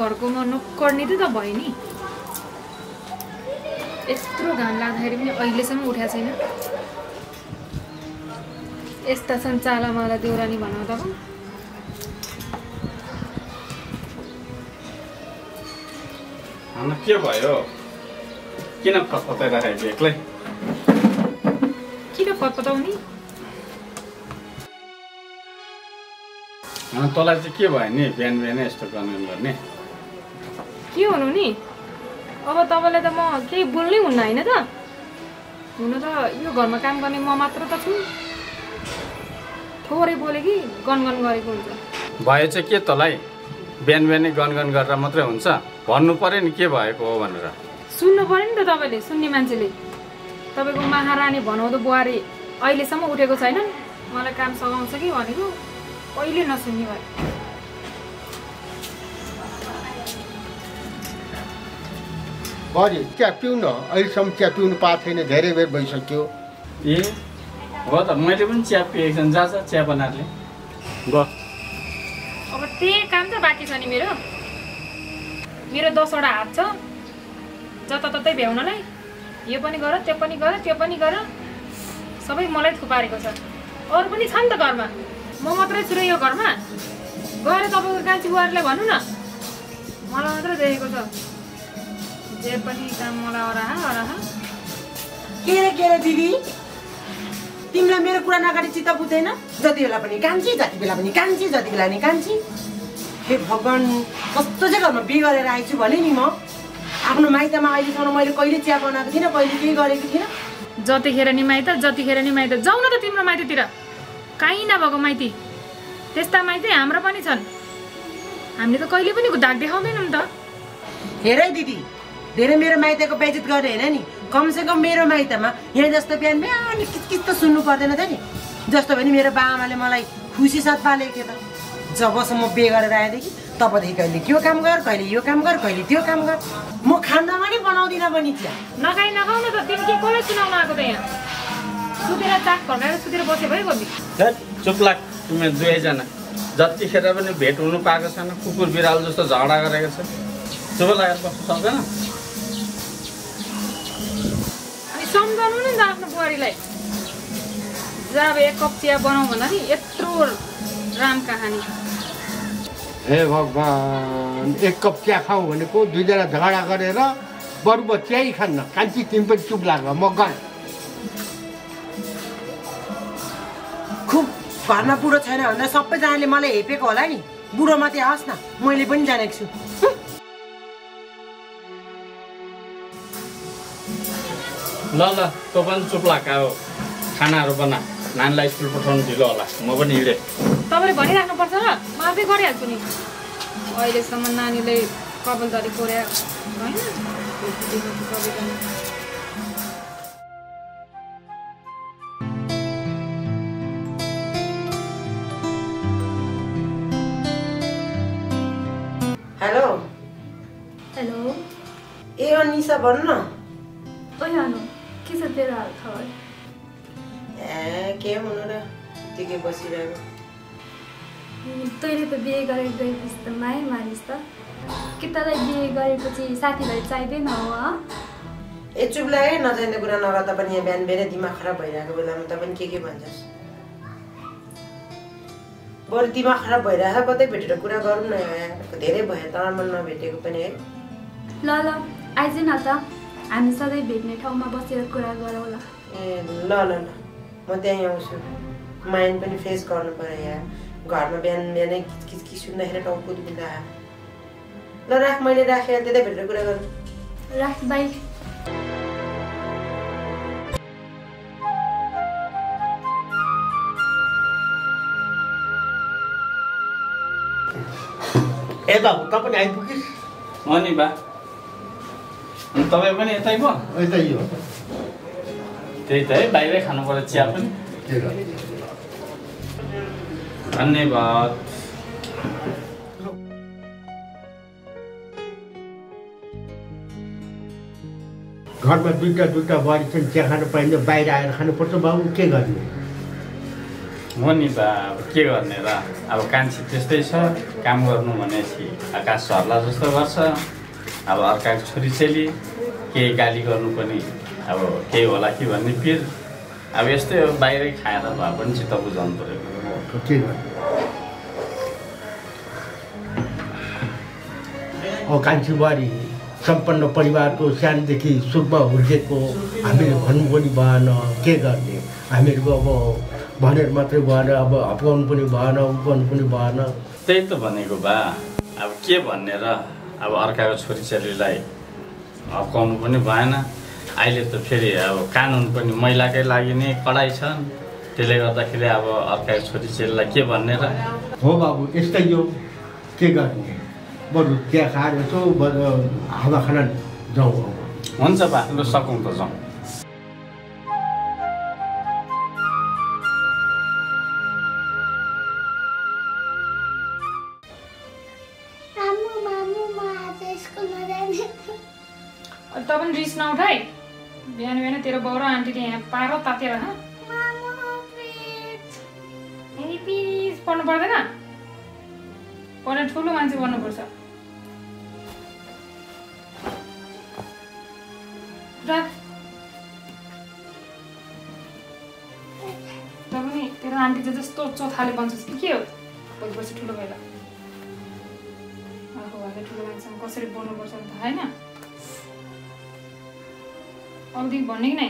घरको म नोकर्नी त भयो नि। यत्रो घाम लाग्दाखेरि पनि अहिलेसम्म उठेको छैन। यस्ता छन् चालामाला देउरानी भनाउँदा पो। के भयो? किन फतफताइराखेको एक्लै? किन फतफताउने? तँलाई चाहिँ के भयो नि बिहान बिहानै यस्तो गर्ने? के हुनु नि? अब तपाईँलाई त म केही बोल्नै हुन्न होइन त? हुन त यो घरमा काम गर्ने म मात्र त छु। थोरै बोले कि गनगन गरेको हुन्छ। भयो चाहिँ के तँलाई? बिहान बिहानै गनगन गरेर मात्रै हुन्छ? भन्नु पर्यो नि के भएको हो भनेर। सुन्नु पर्यो नि त तपाईँले, सुन्ने मान्छेले। तपाईँको महारानी भनाउँदो बुहारी अहिलेसम्म उठेको छैन। मलाई काम सघाउँछ कि भनेको कहिले नसुन्ने भयो। बढी चिया पिउन, अहिलेसम्म चिया पिउनु पाएको छैन, धेरै बेर भइसक्यो। ए हो त, मैले पनि चिया पिएको छु। जा चिया बनाएर ल्याए। अब त्यही काम त बाँकी छ नि मेरो। 10वटा हात छ जताततै भ्याउनलाई। यो पनि गर, त्यो पनि गर, त्यो पनि गर, सबै मलाई थुपारेको छ। अरू पनि छ नि त घरमा, म मात्रै छु र यो घरमा। गएर तपाईँको कान्छी बुहारीलाई भन्नु न, मलाई मात्रै देखेको छ जे पनि काम मलाई अराह। के रे दिदी, तिमीलाई मेरो कुरा नगरी चित्त बुझ्दैन? जति बेला पनि कान्छी, जति बेला पनि कान्छी, जति बेला नि कान्छी। हे भगवान, कस्तो चाहिँ घरमा बिहे गरेर आइछु भने नि म। आफ्नो माइतमा अहिलेसम्म मैले कहिले चिया बनाएको थिइनँ, कहिले केही गरेको थिइनँ। जतिखेर नि माइत, जतिखेर नि माइत। जाउँ न त तिम्रो माइतीतिर। काहीँ नभएको माइती, त्यस्ता माइती हाम्रो पनि छन्। हामीले त कहिले पनि दाग देखाउँदैनौँ त। हेर है दिदी, धेरै मेरो माइतको बेइज्जत गर्ने होइन नि। कमसेकम मेरो माइतमा यहाँ जस्तो बिहान बिहान किचकिच त सुन्नु पर्दैन त नि। जस्तो भने मेरो बाआमाले मलाई खुसी साथ पालेको थियो त। जबसम्म बिहे गरेर आएदेखि तबदेखि कहिले त्यो काम गर, कहिले यो काम गर, कहिले त्यो काम गर। म खानामा नि बनाउँदिनँ पनि चिया। नखाउ न त, तिमी के कसलाई सुनाउन आएको त यहाँ? सुतेर चाक फर्काएर सुतेर बसे भयो गर्मी। चुप लाग, तिमी दुवैजना जतिखेर पनि भेट हुनु पाएको छैन। कुकुर बिरालो जस्तो झगडा गरेको छ। चुप लागेर बस्नु सक्दैन? अनि सम्झाउनु नि त आफ्नो बुहारीलाई। जब एक कप चिया बनाऊ भन्दा नि यत्रो राम कहानी। हे भगवान, एक कप चिया खाऊ भनेको दुईजना झगडा गरेर बरु म चियै खान्न। कान्छी तिमी पनि चुप लाग, म गएँ। खुब घरमा बुढो छैन भन्दा सबैजनाले मलाई हेपेको होला नि। बुढो मात्रै होस् न, मैले पनि जानेको छु। ल तँ पनि चुप लाग। अब खानाहरू बना, नानीलाई स्कुल पठाउनु ढिलो होला। म पनि हिँडेँ। तपाईँले भनिराख्नुपर्छ र, म आफै गरिहाल्छु नि। अहिलेसम्म नानीले कपालदारी कोर्या होइन। Hello hello. ए अनिसा भन्नु न। ओइ अनु, के छ तेरो हाल खबर? के हुनु र, ठिकै बसिरहेको। तैँले त बिहे गरेर गएपछि त माया मानिस् त। कि तँलाई बिहे गरेपछि साथीभाइ चाहिँदैन हो? ए चुप लागे, नजान्ने कुरा नगर्दा पनि यहाँ बिहान बिहानै दिमाग खराब भइरहेको बेलामा त पनि के भन्छस्? बरु दिमाग खराब भइरहेको कतै भेटेर कुरा गरौँ न यार। धेरै भयो त मन नभेटेको पनि है। ल आइज न त, हामी सधैँ भेट्ने ठाउँमा बसेर कुरा गरौँ ल। ए ल म त्यहीँ आउँछु। माइन्ड पनि फ्रेस गर्नु पर्यो यार। घरमा बिहान बिहानै किचकिच सुन्दाखेरि टाउको दुख्दा। ल राख, मैले राखेँ, त्यतै भेटेर कुरा गरौँ। राख, बाई। ए बाबु, त पनि आइपुगिस्? हो नि बा। अनि तपाईँ पनि यतै पो? यतै हो। त्यही त है, बाहिरै खानु पर्यो चिया पनि। धन्यवाद। घरमा दुईटा बुहारी छन्, चिया खानु पाइन्छ, बाहिर आएर खानुपर्छ। बाबु के गर्ने? हो नि बा अब के गर्ने र अब कान्छी त्यस्तै छ काम गर्नु भनेपछि आकाश सर्ला जस्तो गर्छ अब अर्काको छोरीचेली केही गाली गर्नु पनि अब केही होला कि भन्ने पिर अब यस्तै हो बाहिरै खाएर भए पनि चित्त बुझाउनु पऱ्यो के गर्ने अब कान्छी बुहारी सम्पन्न परिवारको सानोदेखि सुखमा हुर्केको हामीले भन्नु पनि भएन के गर्ने हामीहरूको अब भनेर मात्रै भएन अब हप्काउनु पनि भएन उपाउनु पनि भएन त्यही त भनेको बा अब के भन्ने र अब अर्काको छोरीचेलीलाई हप्काउनु पनि भएन अहिले त फेरि अब कानुन पनि महिलाकै लागि नै कडाइ छन् त्यसले गर्दाखेरि अब अर्काको छोरीचेलीलाई के भन्ने र हो बाबु यस्तै हो के गर्ने बरु चिया खाएर यसो हावा खान जाउँ हुन्छ बा लु सकौँ त जाउँ त पनि रिस नउठाइ बिहान बिहान तेरो बाउ र आन्टीले यहाँ पार तातेर प्लिज पढ्नु पर्दैन पढेर ठुलो मान्छे बन्नुपर्छ त पनि तेरो आन्टी चाहिँ जस्तो चोथाले बन्छस् कि के हो भोलिपर्सि ठुलो भएर आफूभन्दा ठुलो मान्छेसँग कसरी बोल्नुपर्छ नि त होइन अवधि भन्ने कि नै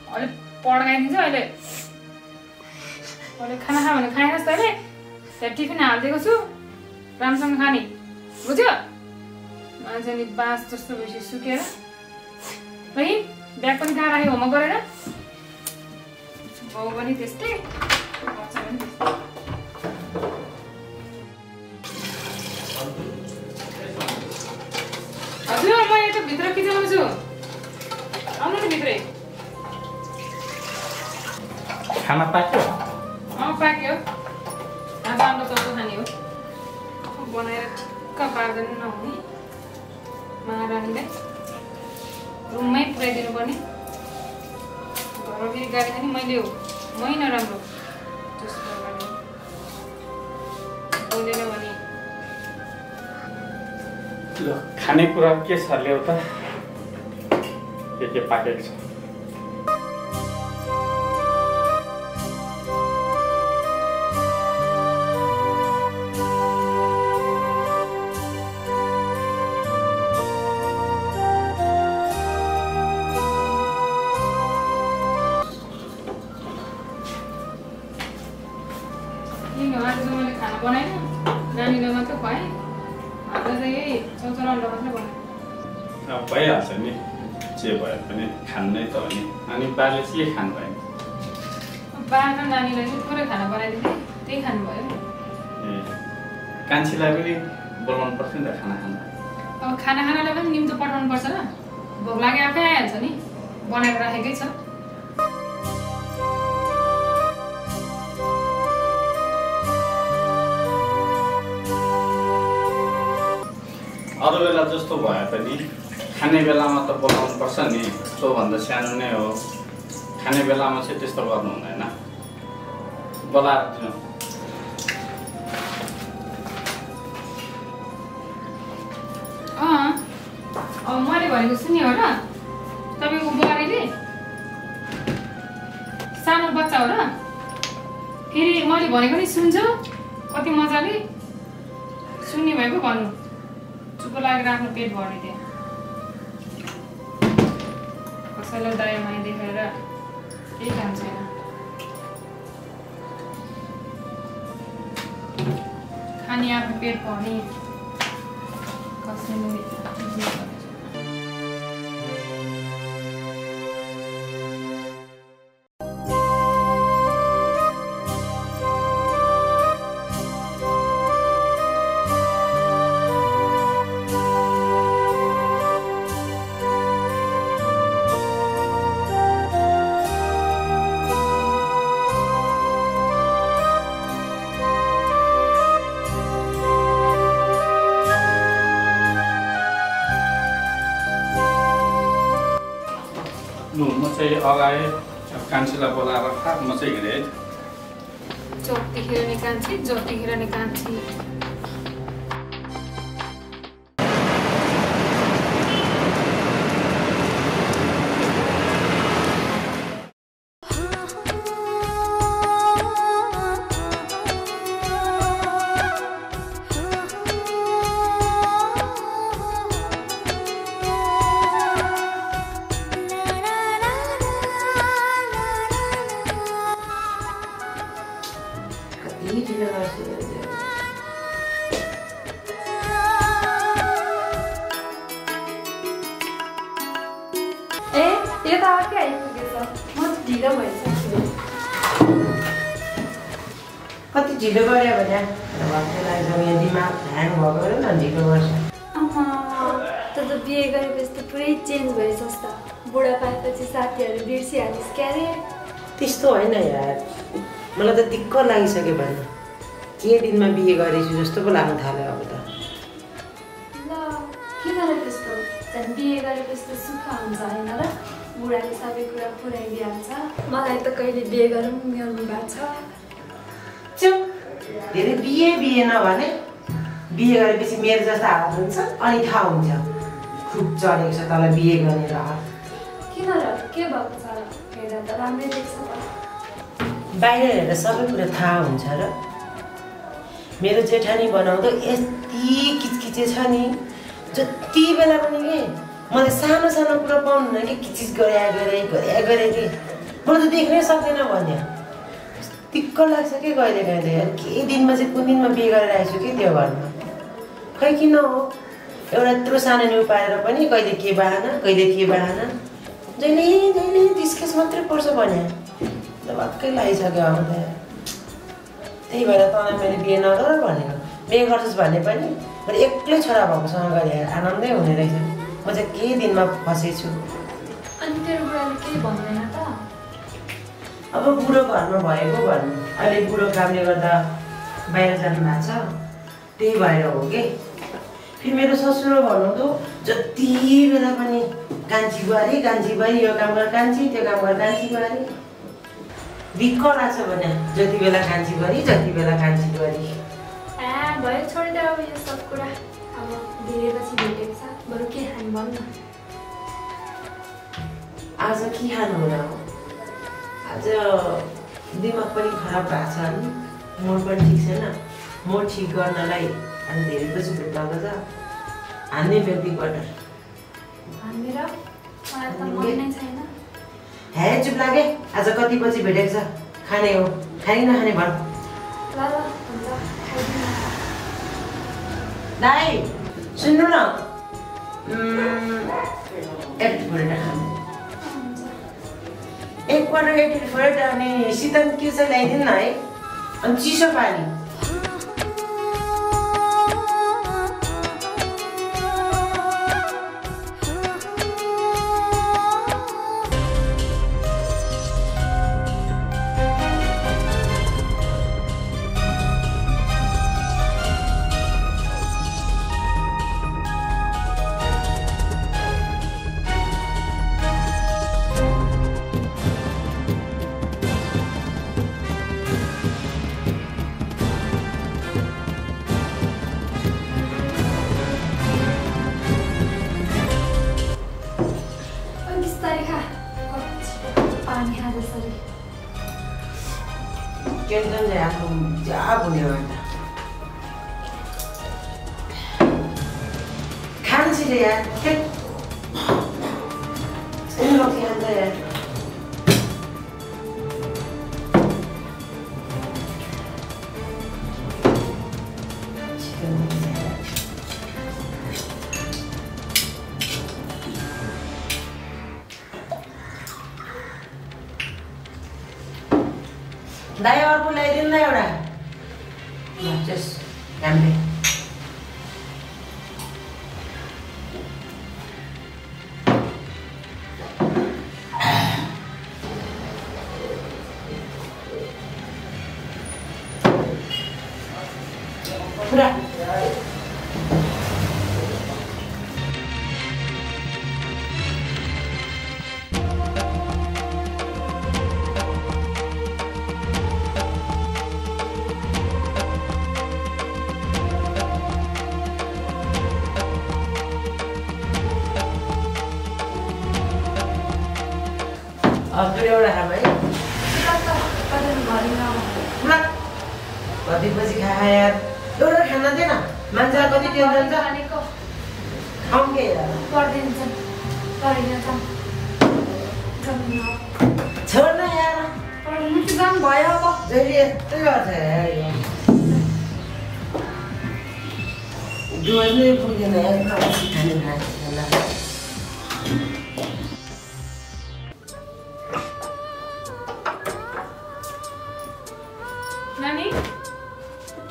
अहिले पढाइदिन्छ अहिले अहिले खाना खा भने खाएनस् त अहिले त्यहाँ टिफिन हालिदिएको छु राम्रोसँग खाने बुझ्यो मान्छे नि बाँस जस्तो बेसी सुकेर है ब्याग पनि कहाँ राख्यो होमवर्क गरेर बाउ पनि त्यस्तै बच्चा पनि त्यस्तै हजुर म यता भित्र किचनमा छु आउनु नि भित्रै खाना पाक्यो पाक्यो आज हाम्रो चल्दो खाने हो बनाएर ठिक्क पार्दैन नहुने महारानीलाई रुममै पुऱ्याइदिनु पर्ने घरमा फेरि गाडी खाने मैले हो मै नराम्रो जस्तो गाडी बोलेन भने खानेकुरा के छ ल्याउ त के पाकेको छ आज चाहिँ मैले खाना बनाएन नानीलाई मात्रै खुवाएँ आज चाहिँ यही चौचौरा अन्डा मात्रै बनाएँ भइहाल्छ नि जे भए पनि खान्नै त हो नि अनि बाले के खानु भयो बा र नानीलाई चाहिँ थोरै खाना बनाइदिएँ त्यही खानुभयो ए कान्छीलाई पनि बोलाउनु पर्छ नि त खाना खानु अब खाना खानालाई पनि निम्तो पठाउनु पर्छ र भोक लागे आफै आइहाल्छ नि बनाएर राखेकै छ अरू बेला जस्तो भए पनि खाने बेलामा त बोलाउनु पर्छ नि त्योभन्दा सानो नै हो खाने बेलामा चाहिँ त्यस्तो गर्नु हुँदैन बोलाएर दिनु मैले भनेको सुन्यो हो र तपाईँको बुहारीले सानो बच्चा हो र फेरि मैले भनेको नि सुन्छ कति मजाले सुन्ने भएको भन्नु चुप लागेर आफ्नो पेट भर्ने त्यहाँ कसैलाई दया माया देखाएर केही काम छैन खाने आफ्नो पेट भर्ने कसैले अगाए कान्छीलाई बोलाएर खा म चाहिँ हिँडेँ है। जतिखेर नि कान्छी जतिखेर नि कान्छी। यो त अर्कै आइपुगेछ। म त ढिलो भइसक्यो। कति ढिलो गऱ्यो भने दिमाग ह्याङ भएको न ढिलो गर्छ। आमा त बिहे गरेपछि त पुरै चेन्ज भइसस् त। बुढा पाएपछि साथीहरू बिर्सिहालिस् क्यारे। त्यस्तो होइन यार, मलाई त दिक्क लागिसक्यो भने के दिनमा बिहे गरेछु जस्तो पो लाग्न थाल्यो अब त। ल किन र त्यस्तो? झन् बिहे गरेपछि त सुख हुन्छ होइन र? बुढाले सबै कुरा पुऱ्याइदिइहाल्छ। मलाई त कहिले बिहे गरौँ मिल्नु भएको छ। चुप, धेरै बिहे नभने बिहे गरेपछि मेरो जस्तो हालत हुन्छ अनि थाहा हुन्छ खुब चढेको छ तँलाई बिहे गरेर। किन र के भएको छ? हेर्दा त राम्रै देख्छ त। बाहिर हेरेर सबै कुरा थाहा हुन्छ र? मेरो जेठानी बनाउँदा यति किचकिचे छ नि, जति बेला पनि के मलाई सानो सानो कुरा पाउनु न कि किचिच गरे कि मलाई त देख्नै सक्दैन भन्यो। दिक्क लाग्छ कि कहिले कहिले यार, के दिनमा चाहिँ कुन दिनमा बिहे गरेर आइछु कि त्यो घरमा। खै किन हो एउटा यत्रो सानो न्यु पारेर पनि कहिले के बाहना जहिले डिस्कस मात्रै पर्छ भने त वाक्कै लागिसक्यो अब त। त्यही भएर तँलाई मैले बिहे नगर भनेको। बिहे गर्छस् भने पनि मैले एक्लै छोरा भएकोसँग गरेँ आनन्दै हुने रहेछ। म चाहिँ के दिनमा फसेछु। अनि तेरो बुढाले केही भन्दैन त? अब बुढो घरमा भएको भन्नु, अहिले बुढो कामले गर्दा बाहिर जानु भएको छ, त्यही भएर हो कि। फेरि मेरो ससुरो भनौँ त जति बेला पनि कान्छी बुहारी यो काम गर कान्छी त्यो काम गर कान्छी बुहारी। दिक्क लाग्छ भने जति बेला कान्छी बुहारी भयो छोडिदियो अब यो सब कुरा। अब धेरै पछि भेटेको छ, बरु के खानु भन् न। आज के खानु होला हो? आज दिमाग पनि खराब भएको छ नि, मोड पनि ठिक छैन। मोड ठिक गर्नलाई अनि धेरै पछि भेट्दा छ हान्ने व्यक्ति क्वार्टर हामीर मलाई त मन नै छैन। हे चुप लागे, आज कति पछि भेटेको छ? खाने हो खाने नखाने भन्। ल हुन्छ खाइदिनु। दाइ सुन्नु न, एक क्वार्टर अनि शीतल के छ ल्याइदिनु न है, अनि चिसो पानी। टेंशन से आपको क्या बोले वाला खान से यार इन लोग के अंदर यार दाई अर्को ल्याइदिनु न एउटा जस्ट राम्रै पुरा अब एउटा खाम है कतिपछि खा यार एउटा खाना दिएन मान्छेलाई कति टेन्सन छ आउँके छोड न यार भयो अब जहिले यस्तै गर्छ यार दुवैले पुगेन यार खाने खाना नानी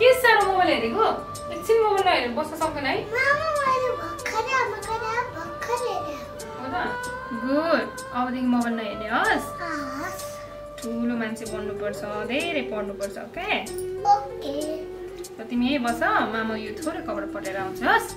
के साह्रो मोबाइल हेरेको एकछिन मोबाइल नहेरेर बस्न सक्दैन है गुड अबदेखि मोबाइल नहेर्ने हस् ठुलो मान्छे बन्नुपर्छ धेरै पढ्नुपर्छ ओके तिमी यही बस मामा यो थोरै कपडा पठाएर आउँछस्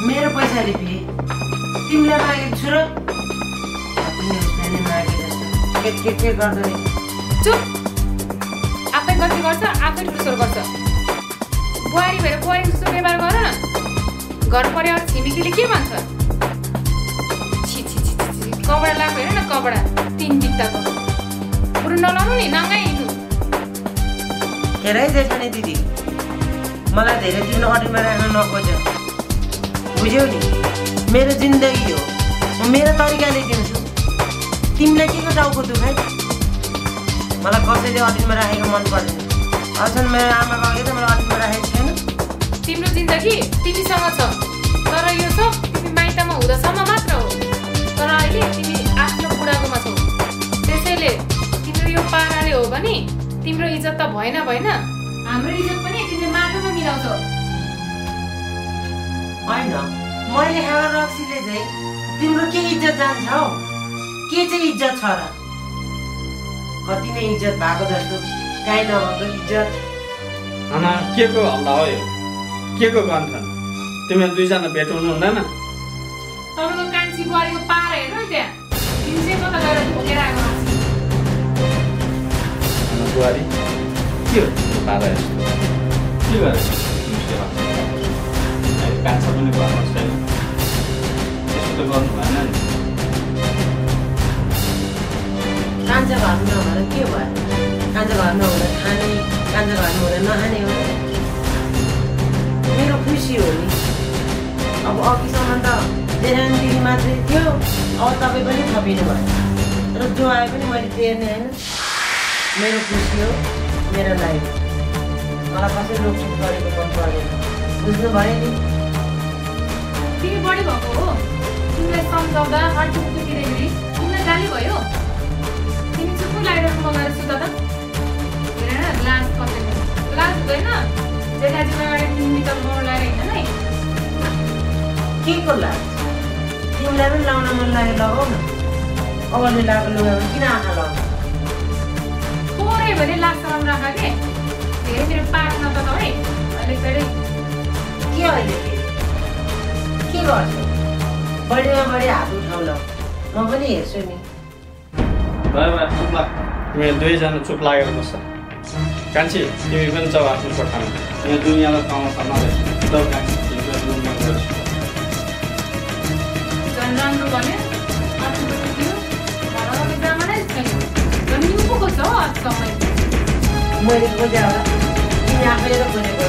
मेरो पैसाले पिए तिमीलाई मागेको छु र के गर्दै चुप आफै गल्ती गर्छ आफै ठुलो गर्छ बुहारी भएर बुहारी जस्तो व्यवहार गर घर परिवार छिमेकीले के भन्छ कपडा लगाएको हेर न कपडा 3 बित्ताको पुरो नलाउनु नि नङ्गै हिँड्नु हेरै देख्छ नि दिदी मलाई धेरै दिन अडिमा राख्न नखोज बुझ्यौ नि मेरो जिन्दगी हो म मेरो तरिकाले दिन्छु तिमीलाई के को टाउको दुखाइ मलाई कसैले अडिमा राखेको मन पर्दैन अझन् मेरो आमा बाबाले त मलाई अडिमा राखेको छैन तिम्रो जिन्दगी तिमीसँग छ तर यो सब तिमी माइतमा हुँदासम्म मात्र हो तर अहिले तिमी आफ्नो बुढाकोमा छौ त्यसैले तिम्रो यो पाराले हो भने तिम्रो इज्जत त भएन हाम्रो इज्जत पनि तिमीले माटोमा मिलाउँछौ हैन मैले खाएर रक्सीले चाहिँ तिम्रो के इज्जत जान्छ हौ के चाहिँ इज्जत छ र कति नै इज्जत भएको जस्तो काहीँ नभएको इज्जत आमा के को हल्ला हो यो के को गन्थन तिमीहरू दुईजना भेटाउनु हुँदैन तपाईँको कान्छी बुहारीको पारा हेर्नु नि त्यहाँ तिमी चाहिँ कता गएर भोगेर आएको बुहारी के हो पारा यस्तो के गरेको कान्छा पनि घरमा छैन त्यस्तो त गर्नु भएन नि कान्छा घरमा नभएर के भयो कान्छा घरमा हुँदा खाने कान्छा घरमा हुँदा नखाने हो मेरो खुसी हो नि अब अघिसम्म त देखान दिदी मात्रै थियो अब तपाईँ पनि थपिनु भयो र जो आए पनि मैले तेर्ने होइन मेरो खुसी हो मेरो लाइफ मलाई कसै रोकटोक गरेको मन पर्दैन बुझ्नु भयो नि तिमी बढी भएको हो तिमीलाई सम्झाउँदा अर्कोतिर तिमीलाई गाली भयो तिमी चुप्पो लागेर मगाएर सुता त हेर न लाज कसैको लाज हुँदैन जेठाजीमा अगाडि तिमी त मगाएर लगाएर हिँड्दैन है के को लाज तिमीलाई पनि लाउन मन लाग्यो लगाऊ न अगाडि लगाएको लुगा किन आँखा लगाउनु थोरै भने लाज सराउनु राख के धेरै मेरो पार नत है अहिले फेरि के अहिले के गर्छु बढीमा बढी हात उठाउन म पनि हेर्छु नि भयो चुप लाग तिमी दुईजना चुप लागेर बस्छ कान्छी तिमी पनि जाऊ आफ्नो कोठामा यहाँ दुनियाँलाई पाउँछ नभए जाऊ कान्छी तिम्रो रुममा गर्छु झन् राम्रो भने आफ्नो दियो घरमा जामा नै छैन झन् निउ पो खोज्छ हो आजसम्म मैले खोजेँ होला तिमी आफैले त खोजेको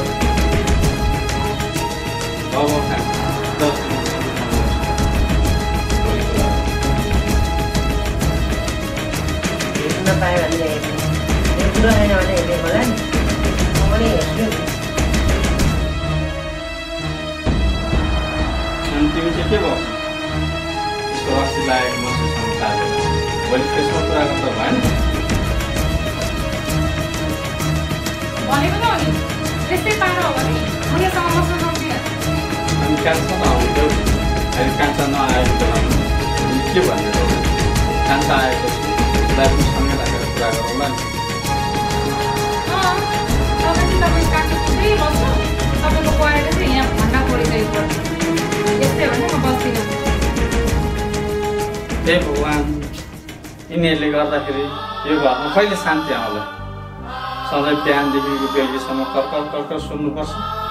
हेर्न पाएँ भने रहेन भने हेरेको होला नि म पनि हेर्छु नि अनि तिमी चाहिँ के भयो त्यसको रक्सी लागेको महसुस लाग्दैन भोलि त्यसमा कुरा गर्दा भएन भनेको त हो नि त्यस्तै पारा हो भने उनीहरूसँग बस्न सक्दिनँ अनि कान्छा नआउँथ्यो अहिले कान्छा नआएको बेलामा के भन्ने कान्छा आएको उसलाई पनि सँगै राखेर कुरा गरौँला नि तपाईँ चाहिँ तपाईँ कान्छा कुदै बस्छ तपाईँको गएर चाहिँ यहाँ भन्दा पढिसकेको यस्तै भने म बस्दिनँ हे भगवान् यिनीहरूले गर्दाखेरि यो घरमा कहिले शान्ति आउँला सधैँ बिहानदेखिको बेलुकीसम्म कर्कर कर्कर सुन्नुपर्छ